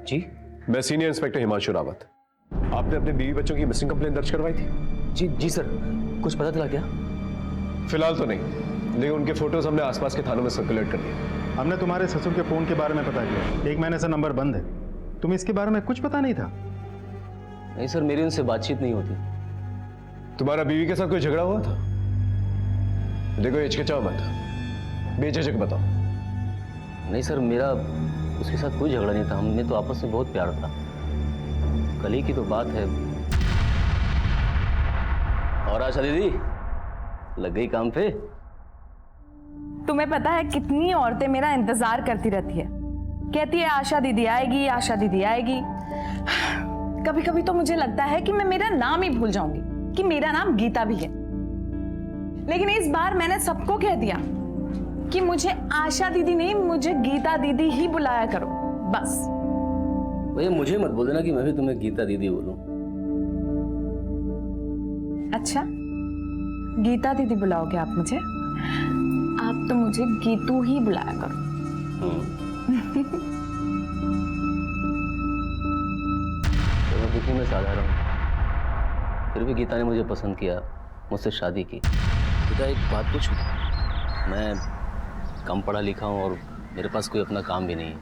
जी मैं senior inspector Himanshu Rawat. आपने अपने बीवी बच्चों की मिसिंग कंप्लेंट दर्ज करवाई थी? जी जी सर, कुछ पता चला क्या? फिलहाल तो नहीं, लेकिन उनके फोटोज हमने आसपास के थानों में सर्कुलेट कर दिए। हमने तुम्हारे ससुर के फोन के बारे में पता किया, 1 महीने से नंबर बंद है। तुम्हें इसके बारे में कुछ पता नहीं था? नहीं सर, मेरी उनसे बातचीत नहीं होती। तुम्हारा बीवी के साथ कोई झगड़ा हुआ था? देखो हिचकिचाओ मत, बेझिझक बताओ। नहीं सर, मेरा उसके साथ कोई झगड़ा नहीं था। हमने तो आपस में बहुत प्यार था। कल ही की तो बात है। और आशा दीदी लग गई काम पे? तुम्हें पता है कितनी औरतें मेरा इंतजार करती रहती है, कहती है आशा दीदी आएगी, आशा दीदी आएगी। कभी कभी तो मुझे लगता है कि मैं मेरा नाम ही भूल जाऊंगी कि मेरा नाम गीता भी है। लेकिन इस बार मैंने सबको कह दिया कि मुझे आशा दीदी नहीं, मुझे गीता दीदी ही बुलाया करो, बस। भैया मुझे मत बोल देना कि मैं भी तुम्हें गीता दीदी बोलूं। अच्छा, गीता दीदी बुलाओगे आप मुझे? आप तो मुझे गीतू ही बुलाया करो। तो दिखने में साधारण हूं, फिर भी गीता ने मुझे पसंद किया, मुझसे शादी की। गीता एक बात पूछूं? मैं कम पढ़ा लिखा हूं और मेरे पास कोई अपना काम भी नहीं है,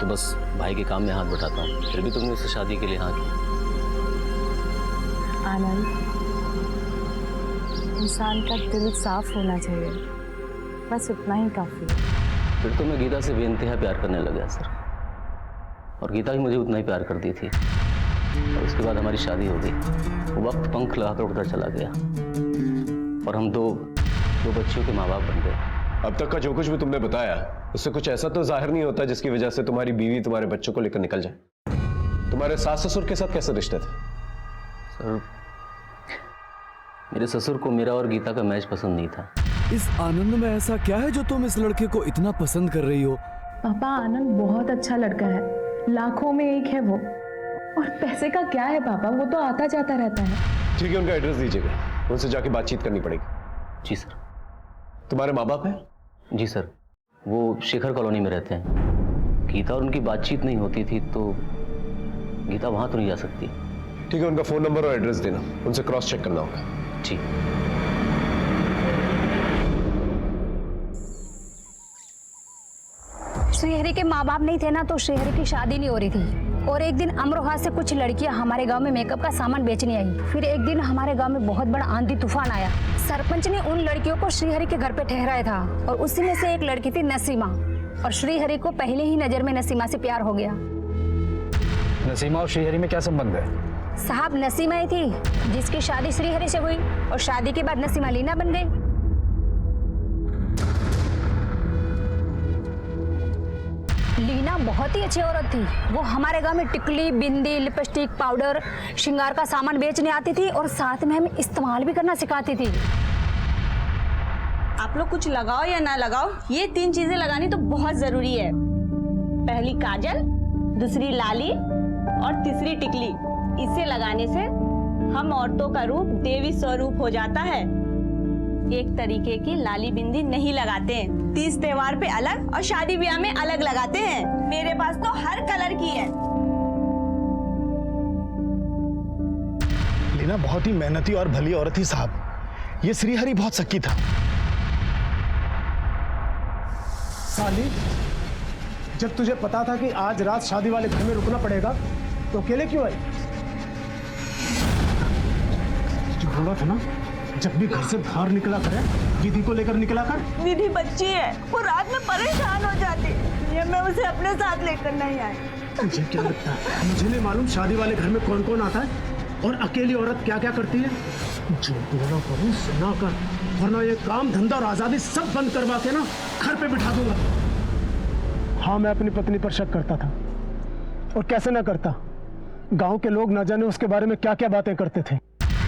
तो बस भाई के काम में हाथ बटाता हूँ। फिर भी तुमने उससे शादी के लिए हाँ की। आनंद, इंसान का दिल साफ होना चाहिए, बस उतना ही काफी है। फिर तो मैं गीता से बेइंतहा प्यार करने लगा सर, और गीता भी मुझे उतना ही प्यार करती थी। और उसके बाद हमारी शादी हो गई। वक्त पंख लगाकर उड़ता चला गया और हम दो बच्चियों के माँ बाप बन गए। अब तक का जो कुछ भी तुमने बताया उससे कुछ ऐसा तो जाहिर नहीं होता जिसकी वजह से तुम्हारी बीवी तुम्हारे बच्चों को लेकर निकल जाए। तुम्हारे सास ससुर के साथ कैसे रिश्ते थे? सर, मेरे ससुर को मेरा और गीता का मैच पसंद नहीं था। इस आनंद में ऐसा क्या है जो तुम इस लड़के को इतना पसंद कर रही हो? पापा, आनंद बहुत अच्छा लड़का है, लाखों में एक है वो। और पैसे का क्या है पापा, वो तो आता जाता रहता है। ठीक है, उनका एड्रेस दीजिएगा, उनसे जाके बातचीत करनी पड़ेगी। जी सर। तुम्हारे माँ बाप हैं? जी सर, वो शेखर कॉलोनी में रहते हैं। गीता और उनकी बातचीत नहीं होती थी, तो गीता वहां तो नहीं जा सकती। ठीक है, उनका फोन नंबर और एड्रेस देना, उनसे क्रॉस चेक करना होगा। ठीक। श्रीहरि के माँ बाप नहीं थे ना, तो श्रीहरि की शादी नहीं हो रही थी। और एक दिन अमरोहा से कुछ लड़कियां हमारे गांव में मेकअप का सामान बेचने आई। फिर एक दिन हमारे गांव में बहुत बड़ा आंधी तूफान आया। सरपंच ने उन लड़कियों को श्रीहरि के घर पे ठहराया था, और उसी में से एक लड़की थी नसीमा। और श्रीहरि को पहले ही नजर में नसीमा से प्यार हो गया। नसीमा और श्रीहरि में क्या संबंध है? साहब, नसीमा ही थी जिसकी शादी श्रीहरि से हुई, और शादी के बाद नसीमा लीना बन गई। लीना बहुत ही अच्छी औरत थी। वो हमारे गांव में टिकली, बिंदी, लिपस्टिक, पाउडर, श्रृंगार का सामान बेचने आती थी, और साथ में हमें इस्तेमाल भी करना सिखाती थी। आप लोग कुछ लगाओ या ना लगाओ, ये 3 चीजें लगानी तो बहुत जरूरी है। पहली काजल, दूसरी लाली और तीसरी टिकली। इसे लगाने से हम औरतों का रूप देवी स्वरूप हो जाता है। एक तरीके की लाली बिंदी नहीं लगाते हैं, तीज त्योहार पे अलग और शादी ब्याह में अलग लगाते हैं। मेरे पास तो हर कलर की है। लीना बहुत ही मेहनती और भली औरत थी साहब। ये श्रीहरि बहुत शक्की था। साली, जब तुझे पता था कि आज रात शादी वाले घर में रुकना पड़ेगा तो अकेले क्यों आई? जो बोला था ना, जब भी घर से बाहर निकला करे विधि को लेकर निकला कर। विधि बच्ची है, वो रात में परेशान हो जाती है, ये मैं उसे अपने साथ लेकर नहीं आई। मुझे क्या लगता है, मुझे नहीं मालूम शादी वाले घर में कौन कौन आता है और अकेली औरत क्या क्या करती है। जो बोला करूँ सुना कर, वरना ये काम धंधा और आजादी सब बंद करवा के ना घर पे बिठा दूंगा। हाँ, मैं अपनी पत्नी पर शक करता था, और कैसे ना करता। गांव के लोग ना जाने उसके बारे में क्या क्या बातें करते थे।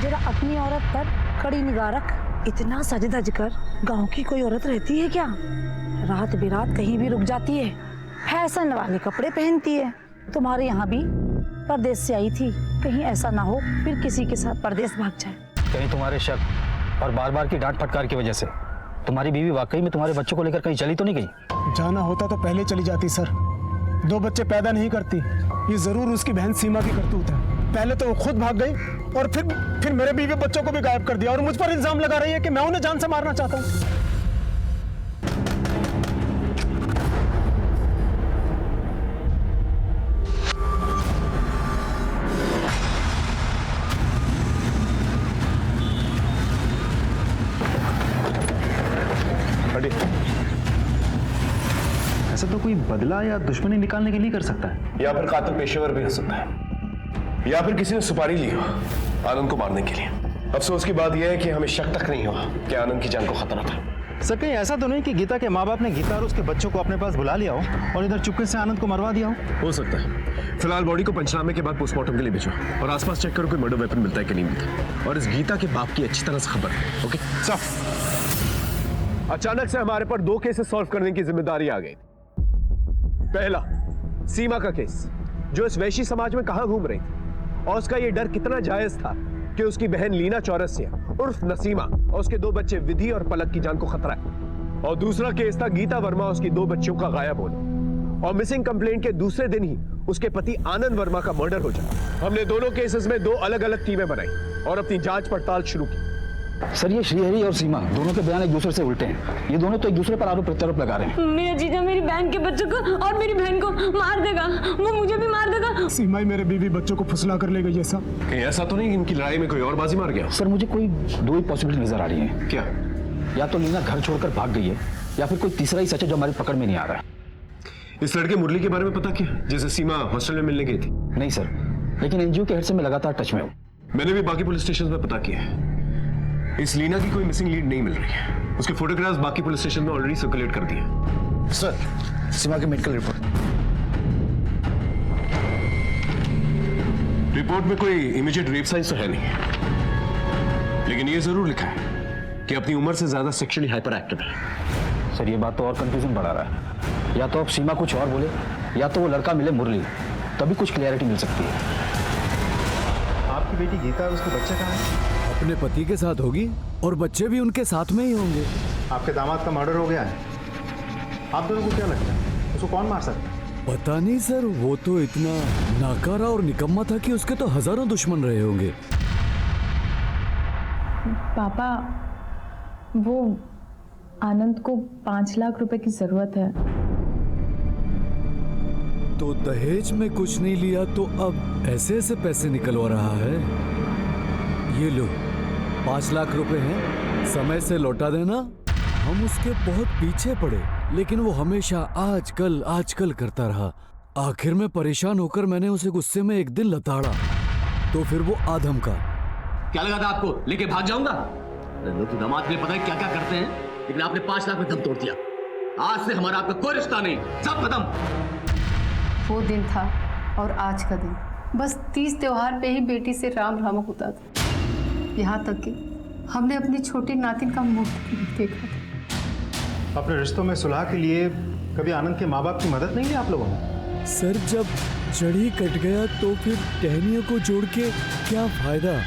जरा अपनी औरत पर कड़ी निगाह रख। इतना सज धज कर गाँव की कोई औरत रहती है क्या? रात बिरात कहीं भी रुक जाती है, फैशन वाले कपड़े पहनती है। तुम्हारे यहाँ भी परदेश से आई थी, कहीं ऐसा ना हो फिर किसी के साथ परदेश भाग जाए। कहीं तुम्हारे शक और बार बार की डांट फटकार की वजह से तुम्हारी बीवी वाकई में तुम्हारे बच्चों को लेकर कहीं चली तो नहीं गई? जाना होता तो पहले चली जाती सर, 2 बच्चे पैदा नहीं करती, ये जरूर उसकी बहन सीमा की करतूत है। पहले तो वो खुद भाग गई और फिर मेरे बीवी बच्चों को भी गायब कर दिया और मुझ पर इल्जाम लगा रही है कि मैं उन्हें जान से मारना चाहता हूँ। ऐसा तो कोई बदला या दुश्मनी निकालने के लिए कर सकता है, या फिर कातिल पेशेवर भी हो सकता है, या फिर किसी ने सुपारी ली हो आनंद को मारने के लिए। अफसोस की बात यह है कि हमें शक तक नहीं हुआ कि आनंद की जान को खतरा था। सर कहीं ऐसा तो नहीं कि गीता के माँ बाप ने गीता और उसके बच्चों को अपने पास बुला लिया हो और इधर चुपके से आनंद को मरवा दिया हो सकता है। फिलहाल बॉडी को पंचनामे के बाद पोस्टमार्टम के लिए भेजो और आसपास चेक करो कोई मर्डर वेपन मिलता है कि नहीं मिलता। और इस गीता के बाप की अच्छी तरह से खबर है। ओके साफ। अचानक से हमारे पर 2 केसेस सॉल्व करने की जिम्मेदारी आ गई। पहला, सीमा का केस, जो इस वैश्य समाज में कहां घूम रही थी और उसका यह डर कितना जायज था कि उसकी बहन लीना चौरसिया उर्फ नसीमा और उसके 2 बच्चे विधि और पलक की जान को खतरा है। और दूसरा केस था गीता वर्मा, उसकी 2 बच्चियों का गायब होना और मिसिंग कंप्लेंट के दूसरे दिन ही उसके पति आनंद वर्मा का मर्डर हो जाए। हमने दोनों केसेस में 2 अलग अलग टीमें बनाई और अपनी जांच पड़ताल शुरू की। सर, ये श्रीहरि और सीमा दोनों के बयान एक दूसरे से उल्टे हैं। ये दोनों तो एक दूसरे पर आरोप प्रत्यारोप लगा रहे हैं। मेरा जीजा मेरी बहन के बच्चों को और मेरी बहन को मार देगा, वो मुझे भी मार देगा। सीमा ही मेरे बीवी बच्चों को फुसला कर ले गई। ऐसा कहीं ऐसा तो नहीं कि इनकी लड़ाई में कोई और बाजी मार गया? सर, मुझे कोई 2 ही पॉसिबिलिटी नजर आ रही है। क्या? या तो लीना घर छोड़कर भाग गई है या फिर कोई तीसरा ही सच है जो हमारी पकड़ में नहीं आ रहा है। इस लड़के मुरली के बारे में पता क्या, जिसे सीमा हॉस्टल में मिलने गई थी? नहीं सर, लेकिन एनजीओ के हेड से मैं लगातार टच में हूँ। मैंने भी बाकी पुलिस स्टेशन में पता किया है। इस लीना की कोई मिसिंग लीड नहीं मिल रही है। उसके फोटोग्राफ्स बाकी पुलिस स्टेशन में ऑलरेडी सर्कुलेट कर दिए। सर, सीमा की मेडिकल रिपोर्ट में कोई इमीडिएट रेप साइंस तो है नहीं, लेकिन ये जरूर लिखा है कि अपनी उम्र से ज्यादा सेक्सुअली हाइपर एक्टिव है। सर, ये बात तो और कंफ्यूजन बढ़ा रहा है। या तो अब सीमा कुछ और बोले या तो वो लड़का मिले मुरली, तभी कुछ क्लियरिटी मिल सकती है। आपकी बेटी गीता और उसके बच्चे कहाँ हैं? अपने पति के साथ होगी और बच्चे भी उनके साथ में ही होंगे। आपके दामाद का मर्डर हो गया है, आप दोनों को क्या लगता है उसको कौन मार सकता है? पता नहीं सर, वो तो इतना नाकारा और निकम्मा था कि उसके तो हजारों दुश्मन रहे होंगे। पापा, वो आनंद को 5 लाख रुपए की जरूरत है। तो दहेज में कुछ नहीं लिया तो अब ऐसे ऐसे पैसे निकलवा रहा है। ये लो 5 लाख रुपए हैं, समय से लौटा देना। हम उसके बहुत पीछे पड़े, लेकिन वो हमेशा आजकल करता रहा। आखिर में परेशान होकर मैंने उसे गुस्से में एक दिन लताड़ा, तो फिर वो आधम का। क्या लगा था आपको लेके भाग जाऊंगा? लोग तो दामाद के लिए पता है क्या क्या करते हैं, लेकिन आपने 5 लाख में दम तोड़ दिया। आज से हमारा आपका कोई रिश्ता नहीं, सब खत्म। वो दिन था और आज का दिन, बस 30 त्योहार पे ही बेटी से राम राम होता था। यहाँ तक कि हमने अपनी छोटी नातिन का मुंह नहीं देखा था। अपने रिश्तों में सुलह के लिए कभी आनंद के माँ बाप की मदद नहीं ली आप लोगों ने? सर, जब जड़ी कट गया तो फिर टहनियों को जोड़ के क्या फायदा।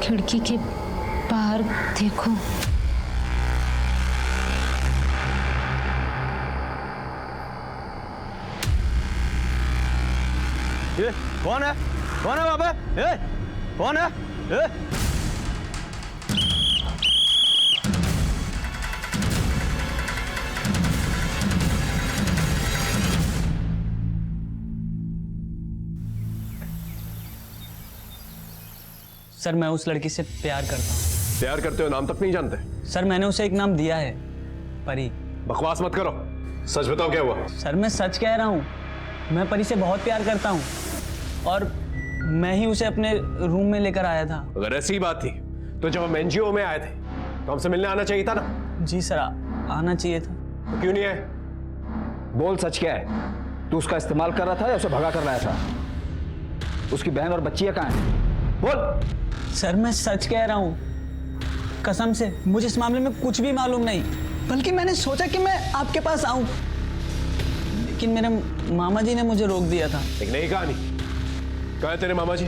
खिड़की के बाहर देखो। ये कौन है? कौन है वहां पे? कौन है? सर, मैं उस लड़की से प्यार करता हूँ। प्यार करते हो? नाम तक नहीं जानते? सर, मैंने उसे एक नाम दिया है, परी। बकवास मत करो, सच बताओ क्या हुआ? सर, मैं सच कह रहा हूँ। मैं परी से बहुत प्यार करता हूँ और मैं ही उसे अपने रूम में लेकर आया था। अगर ऐसी बात थी तो जब हम एनजीओ में आए थे तो हमसे मिलने आना चाहिए था ना? जी सर, आना चाहिए था। तो क्यों नहीं आए? बोल, सच क्या है? तू उसका इस्तेमाल कर रहा था या उसे भगा कर लाया था? उसकी बहन और बच्चियां कहाँ हैं? बोल। सर मैं सच कह रहा हूँ, कसम से मुझे इस मामले में कुछ भी मालूम नहीं, बल्कि मैंने सोचा कि मैं आपके पास आऊं, लेकिन मेरे मामा जी ने मुझे रोक दिया था। एक नई कहानी। कहाँ है तेरे मामा जी?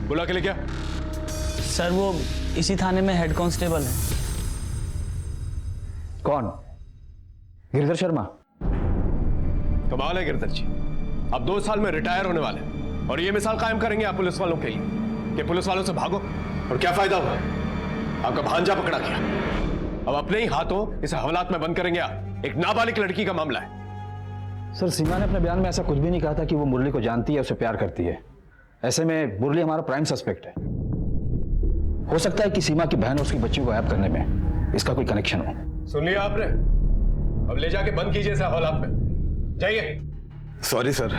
बुला के ले क्या? सर वो इसी थाने में हेड कांस्टेबल है। कौन? गिरधर शर्मा? कमाल है गिरधर जी, अब 2 साल में रिटायर होने वाले हैं और ये मिसाल कायम करेंगे आप पुलिस वालों के लिए कि पुलिस वालों से भागो और क्या फायदा हुआ? आपका भांजा पकड़ा गया, अब अपने ही हाथों इसे हवालात में बंद करेंगे आप। एक नाबालिग लड़की का मामला है। सर सीमा ने अपने बयान में ऐसा कुछ भी नहीं कहा था कि वो मुरली को जानती है, उसे प्यार करती है। ऐसे में मुरली हमारा प्राइम सस्पेक्ट है। हो सकता है कि सीमा की बहन और उसकी बच्चियों को गायब करने में इसका कोई कनेक्शन हो। सुन लिया आपने? अब ले जाके बंद कीजिए इसे हवालात में, जाइए। सॉरी सर,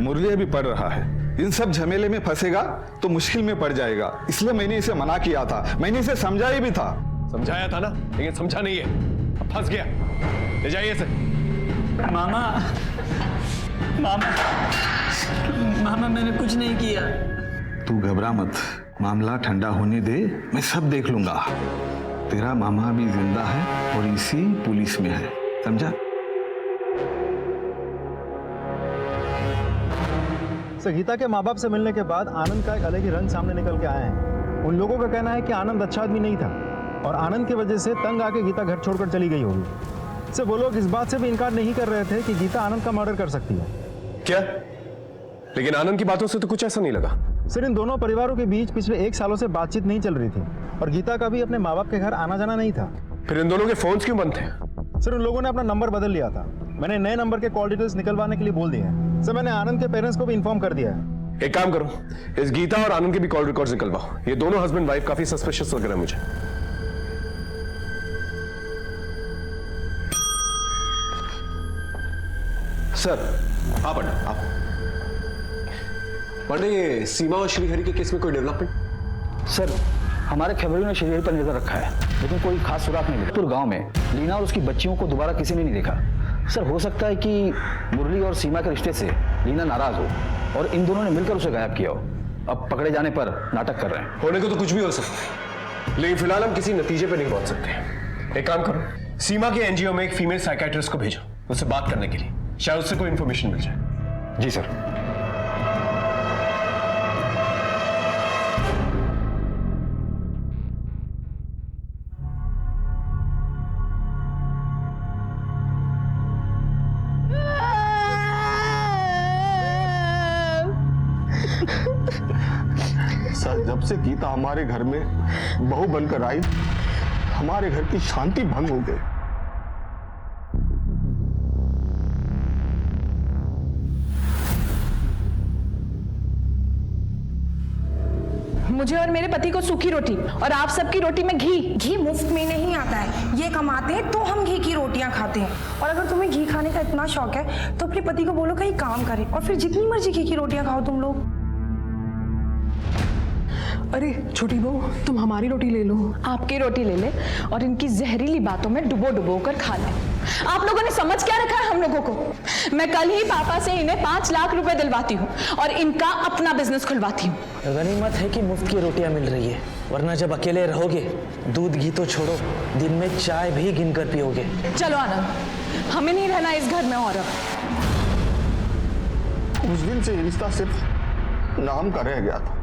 मुरली अभी पढ़ रहा है, इन सब झमेले में फंसेगा तो मुश्किल में पड़ जाएगा, इसलिए मैंने इसे मना किया था, मैंने इसे समझाया भी था। समझाया था ना, लेकिन समझा नहीं है, अब फंस गया। ले जाइए इसे। मामा मामा मामा मैंने कुछ नहीं किया। तू घबरा मत, मामला ठंडा होने दे, मैं सब देख लूंगा। तेरा मामा भी जिंदा है और इसी पुलिस में है, समझा? गीता के माँ बाप से मिलने के बाद आनंद का एक अलग ही रंग सामने निकल के आए हैं। उन लोगों का कहना है कि आनंद अच्छा आदमी नहीं था और आनंद की वजह से तंग आके गीता घर छोड़कर चली गई होगी। से वो लोग इस बात से भी इनकार नहीं कर रहे थे कि गीता आनंद का मर्डर कर सकती है। क्या? लेकिन आनंद की बातों से तो कुछ ऐसा नहीं लगा। सर इन दोनों परिवारों के बीच पिछले 1 सालों से बातचीत नहीं चल रही थी और गीता का भी अपने माँ बाप के घर आना जाना नहीं था। फिर इन दोनों के फोन्स क्यों बंद थे? सर उन लोगों ने अपना नंबर बदल लिया था। मैंने नए नंबर के कॉल डिटेल्स निकलवाने के लिए बोल दिए हैं। सर मैंने आनंद के पेरेंट्स को भी इन्फॉर्म कर दिया है। एक काम करो, इस गीता और आनंद के भी कॉल रिकॉर्ड्स निकलवाओ। ये दोनों हस्बैंड वाइफ काफी सस्पिशियस लग रहे हैं मुझे। सर आप पंडित, आप पंडित, सीमा और श्रीहरि के केस में कोई डेवलपमेंट? सर हमारे खबरों ने श्रीहरि पर नजर रखा है, लेकिन कोई खास सुराग नहीं मिला। गांव में लीना और उसकी बच्चियों को दोबारा किसी ने नहीं देखा। सर हो सकता है कि मुरली और सीमा के रिश्ते से लीना नाराज हो और इन दोनों ने मिलकर उसे गायब किया हो। अब पकड़े जाने पर नाटक कर रहे हैं। होने को तो कुछ भी हो सकता है, लेकिन फिलहाल हम किसी नतीजे पे नहीं पहुंच सकते। एक काम करो, सीमा के एनजीओ में एक फीमेल साइकियाट्रिस्ट को भेजो उससे बात करने के लिए, शायद उससे कोई इंफॉर्मेशन मिल जाए। जी सर। सर जब से गीता हमारे घर में बहू बनकर आई, हमारे घर की शांति भंग हो गई। मुझे और मेरे पति को सूखी रोटी और आप सबकी रोटी में घी। घी मुफ्त में नहीं आता है, ये कमाते हैं तो हम घी की रोटियां खाते हैं। और अगर तुम्हें घी खाने का इतना शौक है तो अपने पति को बोलो कहीं काम करे और फिर जितनी मर्जी घी की रोटियां खाओ तुम लोग। अरे छोटी बहू तुम हमारी रोटी ले लो। आपकी रोटी ले ले और इनकी जहरीली बातों में डुबो डुबो कर खा ले। आप लोगों ने समझ क्या रखा है हम लोगों को? मैं कल ही पापा से इन्हें 5 लाख रुपए दिलवाती हूँ और इनका अपना बिजनेस खुलवाती हूँ। गनीमत है कि मुफ्त की रोटियां मिल रही है, वरना जब अकेले रहोगे दूध घी तो छोड़ो, दिन में चाय भी गिन कर पियोगे। चलो आनंद, हमें नहीं रहना इस घर में और अब। उस दिन से ये रिश्ता सिर्फ नाम का रह गया था।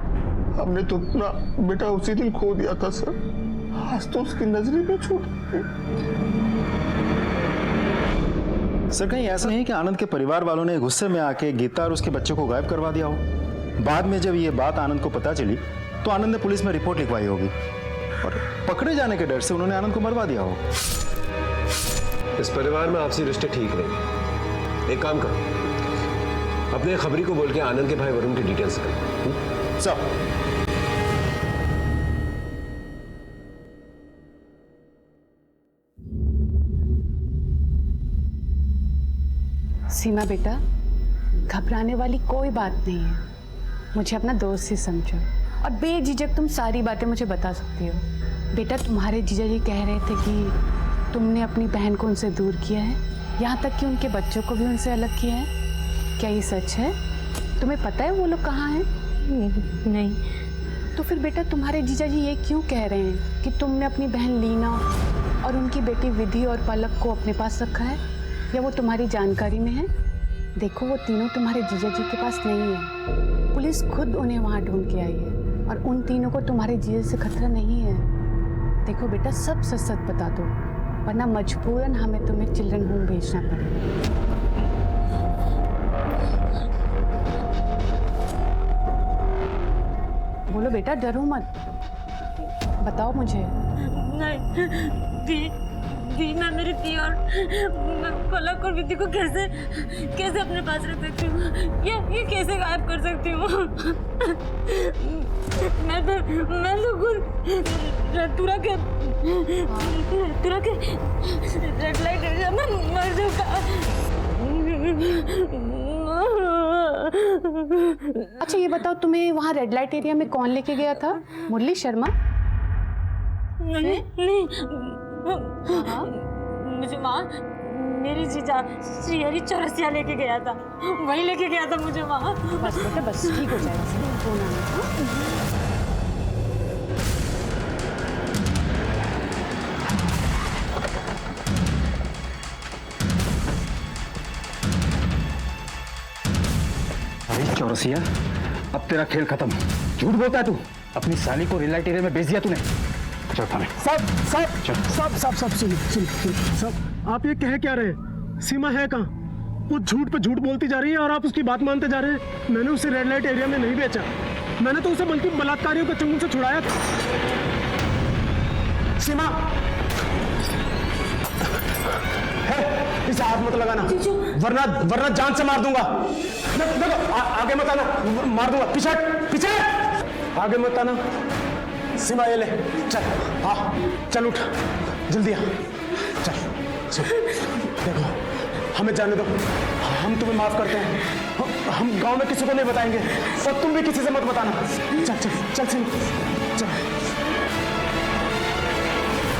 हमने तो अपना बेटा उसी दिन खो दिया था सर, आज तो उसकी नजरी में छूट गई। सर कहीं ऐसा नहीं कि आनंद के परिवार वालों ने गुस्से में आके गीता और उसके बच्चों को गायब करवा दिया हो? बाद में जब ये बात आनंद को पता चली तो आनंद ने पुलिस में रिपोर्ट लिखवाई होगी और पकड़े जाने के डर से उन्होंने आनंद को मरवा दिया हो। इस परिवार में आपसी रिश्ते ठीक नहीं। एक काम करो, अपने खबरी को बोल के आनंद के भाई वरुण की डिटेल्स निकालो। सब सीमा बेटा, घबराने वाली कोई बात नहीं है। मुझे अपना दोस्त ही समझो और बेझिझक तुम सारी बातें मुझे बता सकती हो। बेटा तुम्हारे जीजा जी कह रहे थे कि तुमने अपनी बहन को उनसे दूर किया है, यहाँ तक कि उनके बच्चों को भी उनसे अलग किया है। क्या ये सच है? तुम्हें पता है वो लोग कहाँ हैं? नहीं। तो फिर बेटा तुम्हारे जीजा जी ये क्यों कह रहे हैं कि तुमने अपनी बहन लीना और उनकी बेटी विधि और पलक को अपने पास रखा है, या वो तुम्हारी जानकारी में है? देखो वो तीनों तुम्हारे जीजा जी के पास नहीं है, पुलिस खुद उन्हें वहाँ ढूंढ के आई है और उन तीनों को तुम्हारे जीजा से खतरा नहीं है। देखो बेटा सब सच सच बता दो, वरना मजबूरन हमें तुम्हें चिल्ड्रन होम भेजना पड़ेगा। बोलो बेटा, डरो मत, बताओ मुझे। नहीं, दीना मेरी थी और मैं पलक और विधि को कैसे अपने पास रख सकती हूँ? ये कैसे गायब कर सकती हूँ? मैं तो खुद तुरा के रेड लाइट एरिया में मर चुका। अच्छा ये बताओ, तुम्हें वहाँ रेड लाइट एरिया में कौन लेके गया था? मुरली शर्मा? नहीं मुझे वहाँ मेरी जीजा श्रीहरि चौरसिया लेके गया था, वहीं लेके गया था मुझे वहाँ। बस बेटा बस, ठीक हो जाएगा। चौरसिया, अब तेरा खेल खत्म। झूठ बोलता है तू, अपनी साली को रेल लाइट एरिया में भेज दिया तूने। चल थाने। सब सुनिए सब, आप ये कह क्या रहे हैं? सीमा है कहाँ? वो झूठ पे झूठ बोलती जा रही है और आप उसकी बात मानते जा रहे हैं। मैंने उसे रेड लाइट एरिया में नहीं बेचा, मैंने तो उसे बल्कि बलात्कारियों के चंगुल से छुड़ाया था। सीमा, इसे हाथ मत लगाना, वरना जान से मार दूंगा। देखो आगे मत आना, मार दूंगा। पीछे आगे मत आना। सीमा ये ले, चल चल उठ, जल्दी आ, चल। देखो हमें जाने दो, हम तुम्हें माफ करते हैं। हम गांव में किसी को नहीं बताएंगे और तुम भी किसी से मत बताना। चल चल चल चल।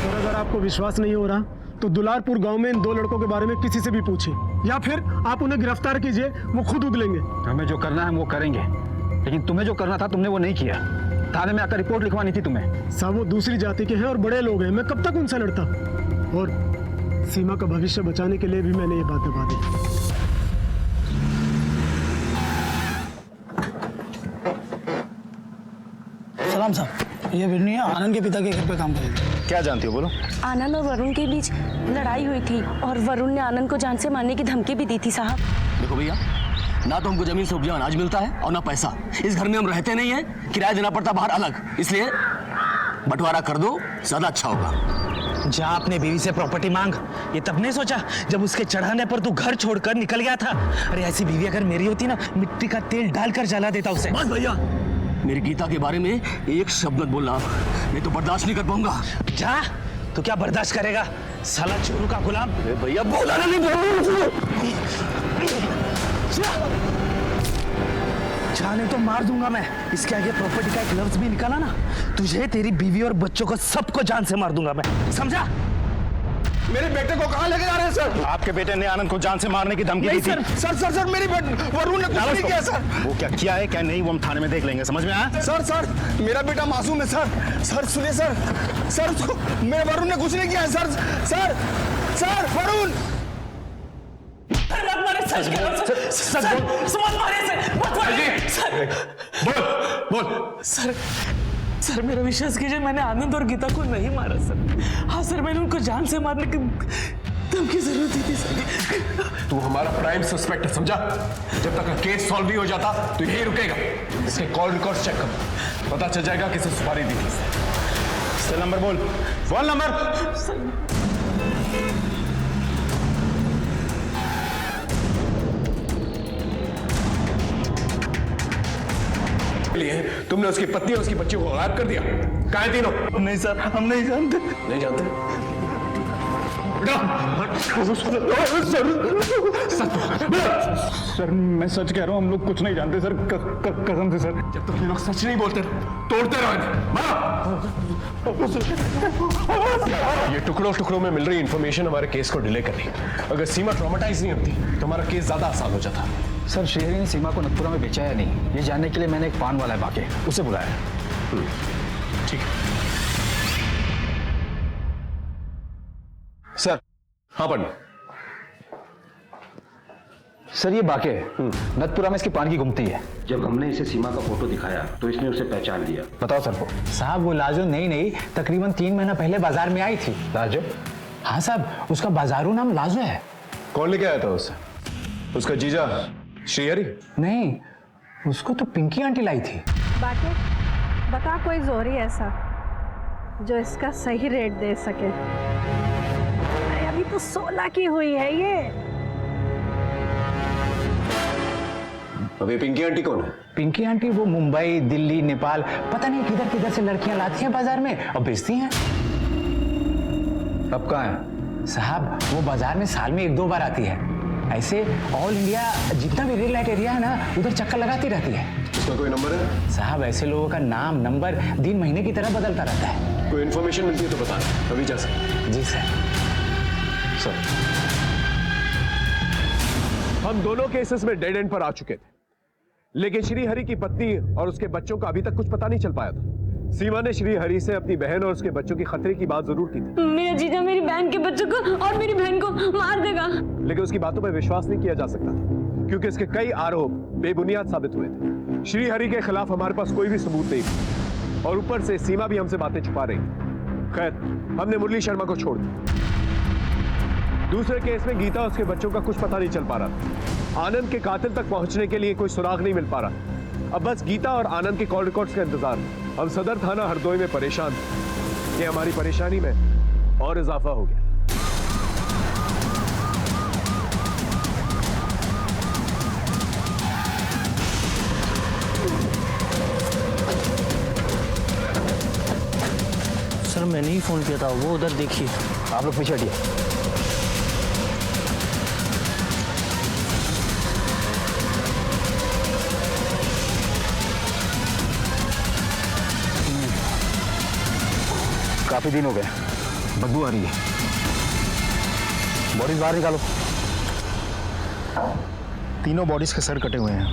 और अगर आपको विश्वास नहीं हो रहा तो दुलारपुर गांव में इन दो लड़कों के बारे में किसी से भी पूछिए, या फिर आप उन्हें गिरफ्तार कीजिए, वो खुद उगलेंगे। हमें जो करना है वो करेंगे, लेकिन तुम्हें जो करना था तुमने वो नहीं किया। थाने में आकर रिपोर्ट लिखवानी थी तुम्हें। साहब वो दूसरी जाति के हैं और बड़े लोग हैं, मैं कब तक उनसे लड़ता। और सीमा का भविष्य बचाने के लिए भी मैंने ये बात दबा दी। सलाम साहब, ये बिरनिया आनंद के पिता के घर पे काम करेगी। क्या जानती हो बोलो? आनंद और वरुण के बीच लड़ाई हुई थी और वरुण ने आनंद को जान से मारने की धमकी भी दी थी साहब। देखो भैया, ना तो हमको जमीन से उपजा अनाज मिलता है और ना पैसा। इस घर में हम रहते नहीं हैं, किराया देना पड़ता बाहर अलग, इसलिए बंटवारा कर दो, ज्यादा अच्छा होगा। जा अपने बीवी से प्रॉपर्टी मांग। ये तब नहीं सोचा जब उसके चढ़ाने पर तू घर छोड़कर निकल गया था? अरे ऐसी बीवी अगर मेरी होती ना, मिट्टी का तेल डालकर जला देता उसे। बस भैया, मेरी गीता के बारे में एक शब्द मत बोलना, नहीं तो बर्दाश्त नहीं कर पाऊंगा। जा, तो क्या बर्दाश्त करेगा साला चोरों का गुलाम? भैया बोला नहीं, जाने तो मार दूंगा मैं। इसके आगे प्रॉपर्टी का एक लफ्ज भी निकाला ना, तुझे, तेरी बीवी और बच्चों को सबको जान से मार दूंगा मैं, समझा? मेरे बेटे को कहाँ लेके जा रहे हैं सर? आपके बेटे ने आनंद को जान से मारने की धमकी दी थी। सर मेरी वरुण ने कुछ नहीं किया सर। वो क्या किया है क्या नहीं वो हम थाने में देख लेंगे, समझ में आया? सर मेरा बेटा मासूम है सर सुनिए सर उसको मेरे वरुण ने कुछ नहीं किया है सर वरुण। बोल। सर मेरा विश्वास कीजिए, मैंने आनंद और गीता को नहीं मारा सर। हाँ सर, मैंने उनको जान से मारने की धमकी जरूरत दी थी सर। तू हमारा प्राइम सस्पेक्ट है, समझा? जब तक केस सॉल्व नहीं हो जाता तो यही रुकेगा। इसके कॉल रिकॉर्ड चेक कर, पता चल जाएगा किसे सुपारी दी थी। सेल नंबर बोल। 1 नंबर। तुमने उसकी पत्नी और उसकी बच्ची को गायब कर दिया। कहाँ हैं तीनों? नहीं सर, हम नहीं जानते। नहीं जानते? सर मैं सच कह रहा हूँ, हम लोग कुछ नहीं जानते सर, कसम से सर। जब तक ये लोग सच नहीं बोलते तोड़ते रहो। ये टुकड़ों में मिल रही इंफॉर्मेशन हमारे केस को डिले कर रही। अगर सीमा ट्रॉमेटाइज नहीं होती तो हमारा केस ज्यादा आसान हो जाता। सर श्रीहरि ने सीमा को नथुरा में बेचा या नहीं, ये जानने के लिए मैंने एक पान वाला है बाके, उसे बुलाया है। ठीक है सर। हाँ पंडित। सर ये बाके है, नथुरा में इसकी पान की गुमती है। जब हमने इसे सीमा का फोटो दिखाया तो इसने उसे पहचान लिया। बताओ सर को। साहब वो लाजो नहीं तकरीबन 3 महीना पहले बाजार में आई थी। लाजो? हाँ साहब, उसका बाजारू नाम लाजो है। कौन लेके आया था उसे? उसका जीजा श्रीहरि? नहीं, उसको तो पिंकी आंटी लाई थी। बाकी बता कोई जोरी ऐसा जो इसका सही रेट दे सके। अरे अभी तो 16 की हुई है ये। अबे पिंकी आंटी कौन है? पिंकी आंटी वो मुंबई, दिल्ली, नेपाल, पता नहीं किधर किधर से लड़कियां लाती हैं बाजार में और बेचती हैं। अब कहाँ है? साहब वो बाजार में साल में 1-2 बार आती है। ऐसे ऑल इंडिया जितना भी रेड लाइट एरिया है ना, उधर चक्कर लगाती रहती है। उसका कोई नंबर है? साहब ऐसे लोगों का नाम नंबर दिन महीने की तरह बदलता रहता है। कोई इन्फॉर्मेशन मिलती है तो बताना, अभी जा सकते। जी सर। सर हम दोनों केसेस में डेड एंड पर आ चुके थे, लेकिन श्रीहरि की पत्नी और उसके बच्चों का अभी तक कुछ पता नहीं चल पाया था। सीमा ने श्रीहरि से अपनी बहन और उसके बच्चों की खतरे की बात जरूर की थी। मेरा जीजा मेरी बहन के बच्चों को और मेरी बहन को मार देगा। लेकिन उसकी बातों पर विश्वास नहीं किया जा सकता था, क्योंकि इसके कई आरोप बेबुनियाद साबित हुए थे। श्रीहरि के खिलाफ हमारे पास कोई भी सबूत नहीं था, और ऊपर से सीमा भी हमसे बातें छुपा रही थी। खैर, हमने मुरली शर्मा को छोड़ दिया। दूसरे केस में गीता और उसके बच्चों का कुछ पता नहीं चल पा रहा था। आनंद के कातिल तक पहुंचने के लिए कोई सुराग नहीं मिल पा रहा। अब बस गीता और आनंद के कॉल रिकॉर्ड्स का इंतजार। हम सदर थाना हरदोई में परेशान थे कि हमारी परेशानी में और इजाफा हो गया। सर मैंने ही फोन किया था, वो उधर देखिए। आप लोग पीछे हटिए। काफी दिन हो गए, बदबू आ रही है। बॉडीज बाहर निकालो। तीनों बॉडीज के सर कटे हुए हैं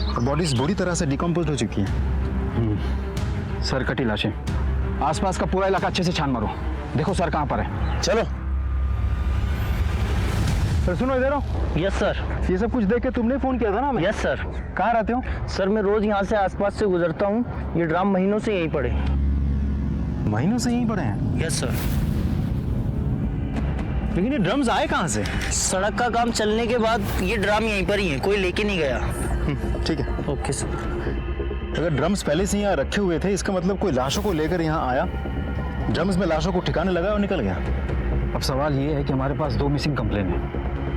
और बॉडीज बुरी तरह से डिकम्पोज हो चुकी हैं। सर कटी लाशें। आसपास का पूरा इलाका अच्छे से छान मारो, देखो सर कहां पर है। चलो सर। सुनो इधर आओ। Yes sir. ये सब कुछ देख के तुमने फोन किया था ना? Yes sir. कहाँ रहते हो? सर मैं रोज यहाँ से आसपास से गुजरता हूँ। ये ड्राम महीनों से यहीं पड़े। महीनों से यहीं पड़े हैं? Yes sir. लेकिन ये ड्रम्स आए कहाँ से? सड़क का काम चलने के बाद ये ड्राम यहीं पर ही है, कोई लेके नहीं गया। ठीक है। Okay sir. अगर ड्रम्स पहले से यहाँ रखे हुए थे, इसका मतलब कोई लाशों को लेकर यहाँ आया, ड्रम्स में लाशों को ठिकाने लगा और निकल गया। अब सवाल ये है कि हमारे पास 2 मिसिंग कंप्लेन है।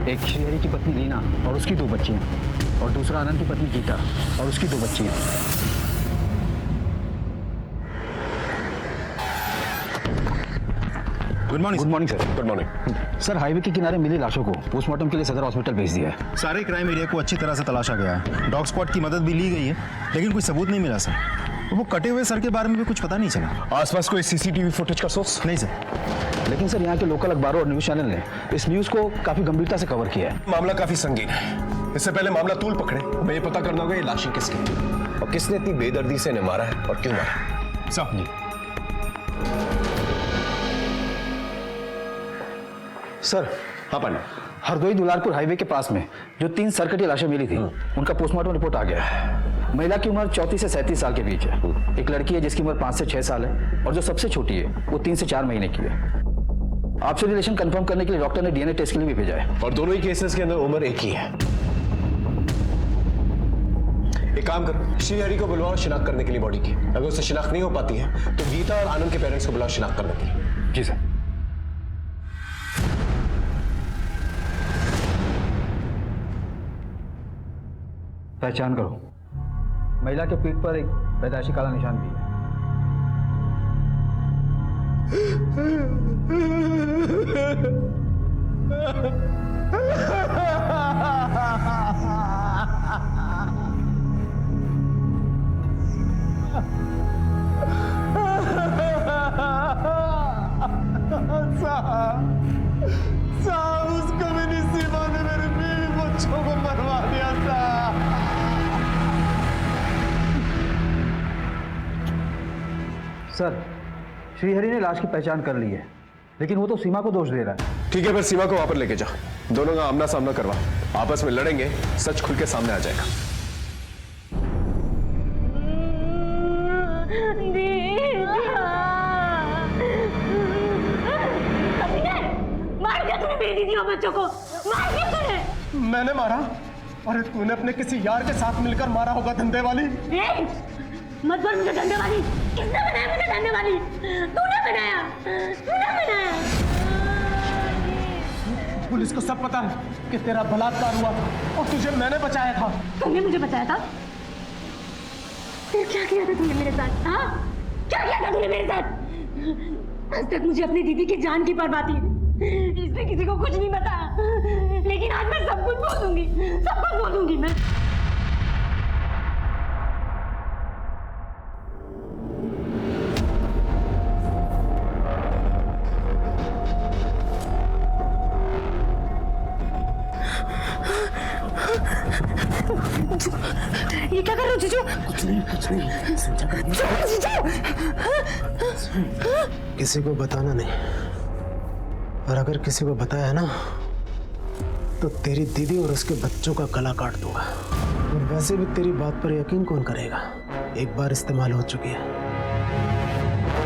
एक श्रीहरि की पत्नी लीना और उसकी 2 बच्चियाँ, और दूसरा आनंद की पत्नी गीता और उसकी 2 बच्चियाँ। Good morning. Good morning sir. Good morning sir. Highway के किनारे मिली लाशों को पोस्टमार्टम के लिए सदर हॉस्पिटल भेज दिया है। सारे क्राइम एरिया को अच्छी तरह से तलाशा गया है। डॉग स्क्वाड की मदद भी ली गई है, लेकिन कोई सबूत नहीं मिला सर। वो कटे हुए सर के बारे में भी कुछ पता नहीं चला। आसपास कोई सीसीटीवी फुटेज का सोर्स? नहीं सर। लेकिन सर यहाँ के लोकल अखबारों और न्यूज चैनल ने इस न्यूज को काफी गंभीरता से कवर किया है। मामला काफी संगीन है। इससे पहले मामला तूल पकड़े, हमें ये पता करना होगा ये लाशें किसकी और किसने इतनी बेदर्दी से इन्हें मारा है और क्यों मारा। साहब जी। सर। हाँ पंडित। हरदोई दुलारपुर हाईवे के पास में जो 3 सरकटी लाशें मिली थी, उनका पोस्टमार्टम रिपोर्ट आ गया है। महिला की उम्र 34 से 37 साल के बीच है। एक लड़की है जिसकी उम्र 5 से 6 साल है, और जो सबसे छोटी है वो 3 से 4 महीने की है। आपसे रिलेशन कंफर्म करने के लिए डॉक्टर ने डीएनए टेस्ट के लिए भी भेजा है। और दोनों ही केसेस के अंदर उम्र एक ही है। एक काम करो, श्रीहरि को बुलाओ शिनाख्त करने के लिए बॉडी की। अगर उससे शिनाख्त नहीं हो पाती है तो गीता और आनंद के पेरेंट्स को बुलाओ शिनाख्त करने के लिए। जी सर। पहचान करो। महिला के पीठ पर एक पैदाइशी काला निशान भी है। साहब उस कमीनी सीमा ने मेरे बीवी बच्चों को मरवा दिया था। सर, श्रीहरि ने लाश की पहचान कर ली है, लेकिन वो तो सीमा को दोष दे रहा है। ठीक है, फिर सीमा को वहां पर लेके जाओ, दोनों का आमना सामना करवा, आपस में लड़ेंगे, सच खुल के सामने आ जाएगा। मार दिया तूने मेरी दीदी और बच्चों को, मार दिया तूने। मैंने मारा? अरे तूने अपने किसी यार के साथ मिलकर मारा होगा, धंधे वाली। मत बोल मुझे धंधे वाली। किसने बनाया मुझे धंधे वाली? तूने बनाया, तूने बनाया। पुलिस को सब पता है कि तेरा बलात्कार हुआ था और तुझे मैंने बचाया था। तुमने मुझे बचाया था? फिर क्या किया था तूने मेरे साथ? हाँ, क्या किया था तूने मेरे साथ? आज तक मुझे अपनी दीदी की जान की परवाह थी, इसलिए किसी को कुछ नहीं बताया, लेकिन आज मैं सब कुछ बोल दूंगी, सब कुछ बोल दूंगी मैं। ये क्या कर रहे हो जीजू? कुछ नहीं किसी को बताना नहीं, और अगर किसी को बताया ना तो तेरी दीदी और उसके बच्चों का गला काट दूंगा। और वैसे भी तेरी बात पर यकीन कौन करेगा? एक बार इस्तेमाल हो चुकी है,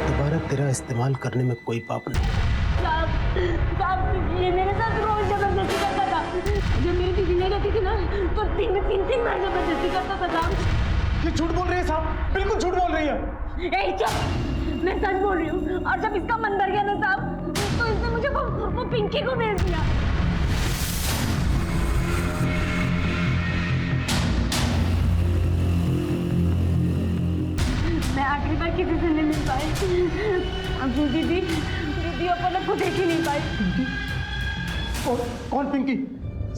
दोबारा तेरा इस्तेमाल करने में कोई पाप नहीं। साहब, ये मेरे साथ रोज जबरदस्ती करता था। जब मेरी दीदी नहीं रहती थी ना तो दिन में 3 बार जबरदस्ती करता था साहब। ये झूठ बोल रही है साहब, बिल्कुल झूठ बोल रही है। ए चुप, मैं सच बोल रही हूँ। और जब इसका मन भर गया ना साहब, तो इसने मुझे वो पिंकी को भेज दिया। मैं आखिरी बार किसी से नहीं मिल पाई। अपनी दीदी अपन को देख ही नहीं पाई। कौन पिंकी?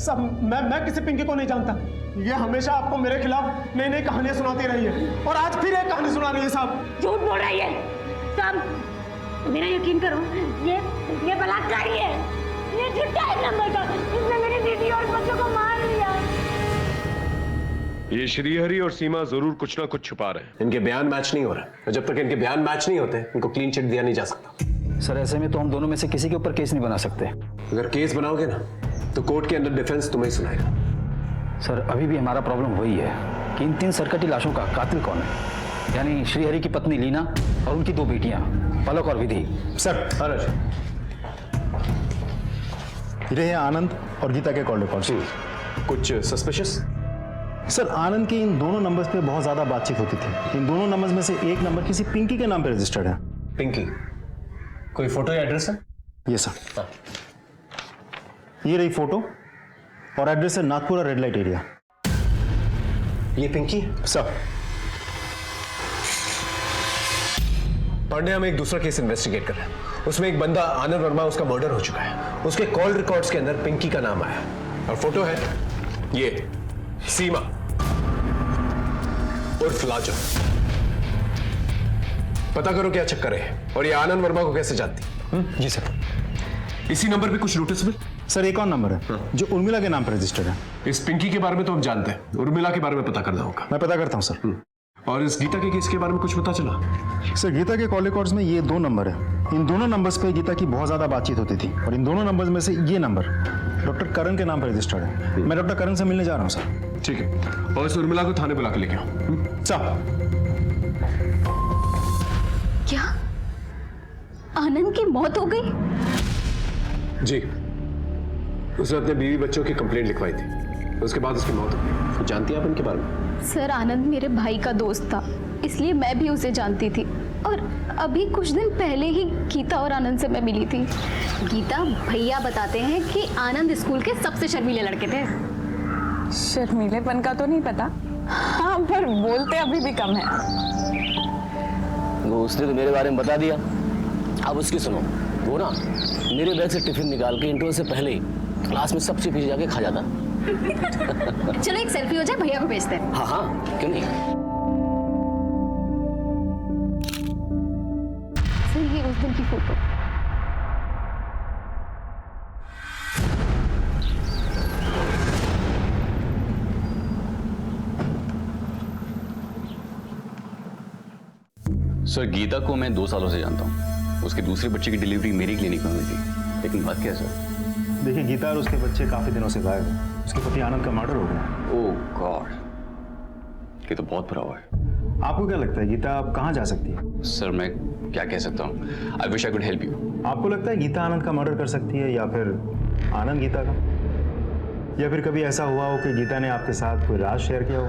सब मैं किसी पिंकी को नहीं जानता। ये हमेशा आपको मेरे खिलाफ नई नई कहानियां सुनाती रही है, और आज फिर एक कहानी सुना रही है साहब। झूठ बोल रही है साहब, मेरा यकीन करो, ये बलात्कारी है, ये झूठा है नंबर का। इसने मेरी दीदी और बच्चों को मार दिया। ये श्रीहरि और सीमा जरूर कुछ ना कुछ छुपा रहे हैं। इनके बयान मैच नहीं हो रहा, और जब तक इनके बयान मैच नहीं होते इनको क्लीन चिट दिया नहीं जा सकता। सर, ऐसे में तो हम दोनों में से किसी के ऊपर केस नहीं बना सकते। अगर केस बनाओगे ना तो कोर्ट के अंदर डिफेंस तुम्हें सुनाएगा। सर, अभी भी हमारा प्रॉब्लम वही है कि इन 3 सरकटी लाशों का कातिल कौन है, यानी श्रीहरि की पत्नी लीना और उनकी 2 बेटियां पलक और विधि। सर, ये है आनंद और गीता के कॉल रिकॉर्ड। कुछ सस्पिशियस? सर, आनंद की इन दोनों नंबर्स पे बहुत ज्यादा बातचीत होती थी। इन दोनों नंबर्स में से एक नंबर किसी पिंकी के नाम पे रजिस्टर्ड है। पिंकी? कोई फोटो या एड्रेस है? ये सर, ये रही फोटो, और एड्रेस है नागपुरा रेड लाइट एरिया। ये पिंकी? सर, पांडे, हम एक दूसरा केस इन्वेस्टिगेट कर रहे हैं। उसमें एक बंदा आनंद वर्मा, उसका मर्डर हो चुका है। उसके कॉल रिकॉर्ड्स के अंदर पिंकी का नाम आया, और फोटो है ये सीमा उर्फ लाजो। पता करो क्या चक्कर है, और ये आनंद वर्मा को कैसे जानती? जी सर। इसी नंबर पे कुछ नोटिसेबल? सर, एक और नंबर है जो उर्मिला के नाम पर रजिस्टर्ड है। इस पिंकी के बारे में तो हम जानते हैं, उर्मिला के बारे में पता करना होगा। मैं पता करता हूँ सर। और इस गीता के केस के बारे में कुछ पता चला? सर, गीता के कॉल रिकॉर्ड्स में ये 2 नंबर है। इन दोनों नंबर्स पे गीता की बहुत ज्यादा बातचीत होती थी, और इन दोनों नंबर्स में से ये नंबर डॉक्टर करण के नाम पर रजिस्टर्ड है। मैं डॉक्टर करण से मिलने जा रहा हूँ सर। ठीक है, और इस उर्मिला को थाने बुला के लेके आओ। साहब, क्या आनंद की मौत हो गई? जी, उसने अपने बीवी बच्चों की कंप्लेंट लिखवाई थी, उसके बाद उसकी मौत हो गई। जानती हैं आप इनके बारे में? सर, आनंद मेरे भाई का दोस्त था, इसलिए मैं भी उसे जानती थी, और अभी कुछ दिन पहले ही गीता और आनंद से मैं मिली थी। गीता भैया बताते हैं कि आनंद स्कूल के सबसे शर्मीले लड़के थे। शर्मीलेपन का तो नहीं पता, हाँ, पर बोलते अभी भी कम है। वो उसने तो मेरे बारे में बता दिया, अब उसकी सुनो। वो ना मेरे बैग से टिफिन निकाल के इंटरवल से पहले ही क्लास में सबसे पीछे जाके खा जाता। चलो एक सेल्फी हो जाए, भैया को भेजते हैं। हाँ हाँ, क्यों नहीं। सर, ये उस दिन की फोटो। सर गीता को मैं 2 सालों से जानता हूँ। उसके दूसरे बच्चे की डिलीवरी मेरी क्लिनिक में हुई थी। लेकिन बात क्या है सर? देखिए, गीता और उसके बच्चे काफ़ी दिनों से गायब हैं। उसके पति आनंद का मर्डर हो गया। ओह गॉड, ये तो बहुत बुरा हुआ है। आपको क्या लगता है गीता अब कहाँ जा सकती है? सर मैं क्या कह सकता हूँ? I wish I could help you. आपको लगता है गीता आनंद का मर्डर कर सकती है, या फिर आनंद गीता का? या फिर कभी ऐसा हुआ हो कि गीता ने आपके साथ कोई राज शेयर किया हो?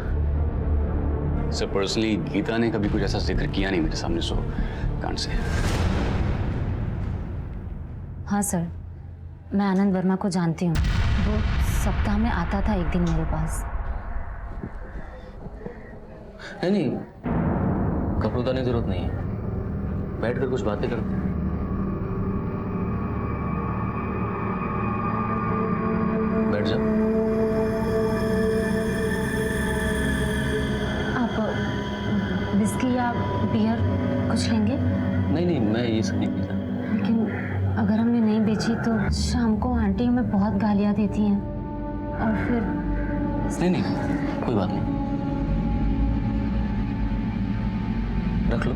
सर पर्सनली गीता ने कभी कुछ ऐसा जिक्र किया नहीं मेरे सामने, सो कांट से। हाँ सर, मैं आनंद वर्मा को जानती हूँ। वो सप्ताह में आता था एक दिन मेरे पास। नहीं, कपड़ों उतारने की जरूरत नहीं है, बैठकर कुछ बातें करते हैं। बैठ जाओ। आप विस्की या बियर कुछ लेंगे? नहीं, मैं ये सब नहीं पीता। लेकिन अगर हमने नहीं बेची तो शाम को आंटी हमें बहुत गालियाँ देती हैं, और फिर नहीं, कोई बात नहीं, रख लो।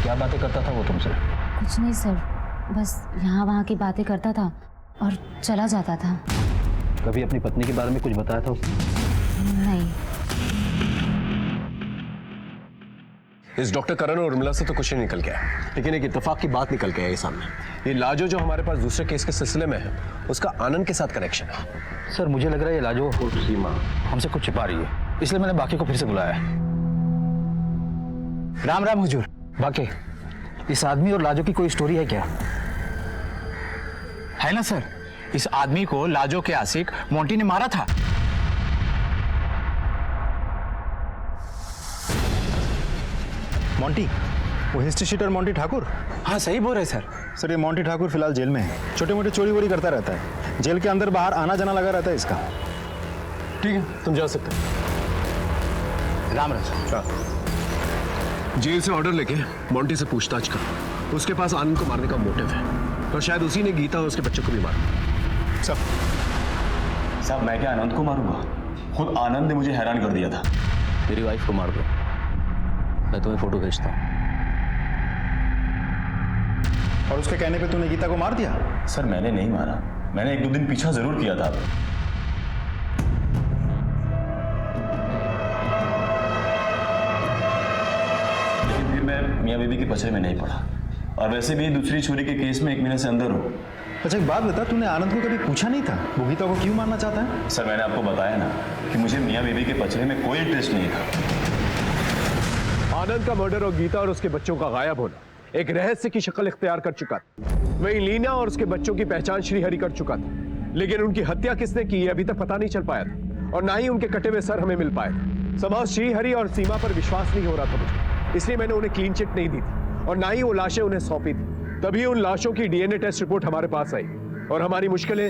क्या बातें करता था वो तुमसे? कुछ नहीं सर, बस यहाँ वहाँ की बातें करता था और चला जाता था। कभी अपनी पत्नी के बारे में कुछ बताया था उसने? नहीं। इस डॉक्टर करण और उर्मिला से तो कुछ नहीं निकल गया, लेकिन एक इत्तेफाक की बात निकल के आई सामने। ये लाजो जो हमारे पास दूसरे केस के सिलसिले में है, उसका आनंद के साथ कनेक्शन है। सर मुझे लग रहा है ये लाजो और सीमा हमसे कुछ छिपा रही है, इसलिए मैंने बाकी को फिर से बुलाया है। राम राम हुजूर। बाकी इस आदमी और लाजो की कोई स्टोरी है क्या? है ना सर, इस आदमी को लाजो के आशिक मोंटी ने मारा था। मोंटी, वो हिस्ट्री शीटर मोंटी ठाकुर? हाँ सही बोल रहे सर। सर ये मोंटी ठाकुर फिलहाल जेल में है। छोटे मोटे चोरी वोरी करता रहता है, जेल के अंदर बाहर आना जाना लगा रहता है इसका। ठीक है, तुम जा सकते हो। राम राम। जेल से ऑर्डर लेके मोंटी से पूछताछ करो। उसके पास आनंद को मारने का मोटिव है, और शायद उसी ने गीता और उसके बच्चों को भी मारा। साहब मैं क्या आनंद को मारूंगा? खुद आनंद ने मुझे हैरान कर दिया था। मेरी वाइफ को मार दो, मैं तुम्हें फोटो भेजता हूँ। और उसके कहने पे तूने गीता को मार दिया? सर मैंने नहीं मारा, मैंने 1-2 दिन पीछा जरूर किया था। लेकिन फिर मैं मियां बीबी के पचड़े में नहीं पड़ा, और वैसे भी दूसरी चोरी के केस में 1 महीने से अंदर हूँ। अच्छा एक बात बता, तूने आनंद को कभी पूछा नहीं था वो गीता को क्यों मारना चाहता है? सर मैंने आपको बताया ना कि मुझे मियां बीबी के पचड़े में कोई इंटरेस्ट नहीं था। आनंद का मर्डर और गीता और उसके बच्चों का गायब होना एक रहस्य की शक्ल इख्तियार कर चुका था। वहीं लीना और उसके बच्चों की पहचान श्रीहरि कर चुका था, लेकिन उनकी हत्या किसने की अभी तक पता नहीं चल पाया था, और ना ही उनके कटे हुए सर हमें मिल पाए थे। समाज श्रीहरि और सीमा पर विश्वास नहीं हो रहा था मुझे, इसलिए मैंने उन्हें क्लीन चिट नहीं दी थी, और ना ही वो लाशें उन्हें सौंपी थी। तभी उन लाशों की DNA टेस्ट रिपोर्ट हमारे पास आई, और हमारी मुश्किलें